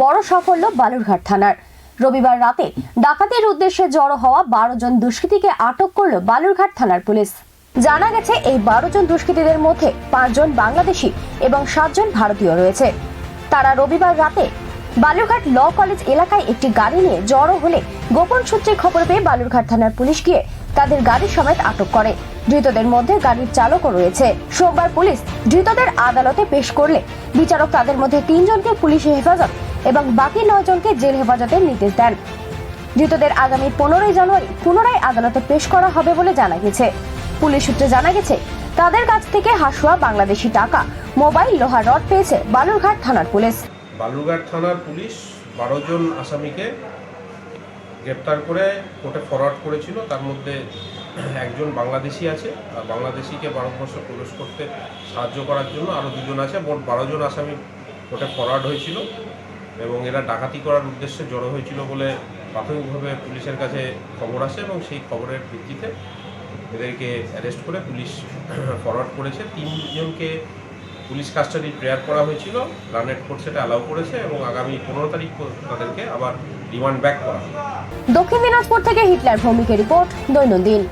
বড় সাফল্য বালুরঘাট থানার। রবিবার রাতে ডাকাতির উদ্দেশ্যে জড়ো হওয়া 12 জন দুষ্কৃতীকে আটক করল বালুরঘাট থানার পুলিশ। জানা গেছে এই 12 জন দুষ্কৃতীদের মধ্যে 5 জন বাংলাদেশি এবং 7 জন ভারতীয় রয়েছে। তারা রবিবার রাতে বালুরঘাট ল কলেজ এলাকায় একটি গাড়ি নিয়ে জড়ো হলে গোপন সূত্রে খবর পেয়ে বালুরঘাট থানার পুলিশ গিয়ে তাদের গাড়ি সমেত আটক করে। ধৃতদের মধ্যে গাড়ির চালকও রয়েছে। সোমবার পুলিশ ধৃতদের আদালতে পেশ করলে বিচারক তাদের মধ্যে 3 জনকে পুলিশি হেফাজত এবং বাকি 9 জনকে জেল হেফাজতের নির্দেশ দেন। ধৃতদের আগামী 15 জানুয়ারি পুনরায় আদালতে পেশ করা হবে বলে জানা গেছে। পুলিশ সূত্রে জানা গেছে তাদের কাছ থেকে হাসুয়া বাংলাদেশি টাকা, মোবাইল, লোহার রড পেয়েছে বালুরঘাট থানার পুলিশ। বালুরঘাট থানার পুলিশ 12 জন আসামিকে গ্রেপ্তার করে কোর্টে ফরওয়ার্ড করেছিল। তার মধ্যে একজন বাংলাদেশি আছে, আর বাংলাদেশিকে ভারতবর্ষ প্রবেশ করতে সাহায্য করার জন্য আরও 2 জন আছে। মোট 12 জন আসামি কোর্টে ফরওয়ার্ড হয়েছিল এবং এরা ডাকাতি করার উদ্দেশ্যে জড়ো হয়েছিল বলে প্রাথমিকভাবে পুলিশের কাছে খবর আসে এবং সেই খবরের ভিত্তিতে এদেরকে অ্যারেস্ট করে পুলিশ ফরওয়ার্ড করেছে। 3 জনকে পুলিশ কাস্টাডি প্রেয়ার করা হয়েছিল, রানেট কোর্ট সেটা অ্যালাউ করেছে এবং আগামী 15 তারিখ তাদেরকে আবার রিমান্ড ব্যাক করা হবে। দক্ষিণ দিনাজপুর থেকে হিটলার ভৌমিকের রিপোর্ট, দৈনন্দিন।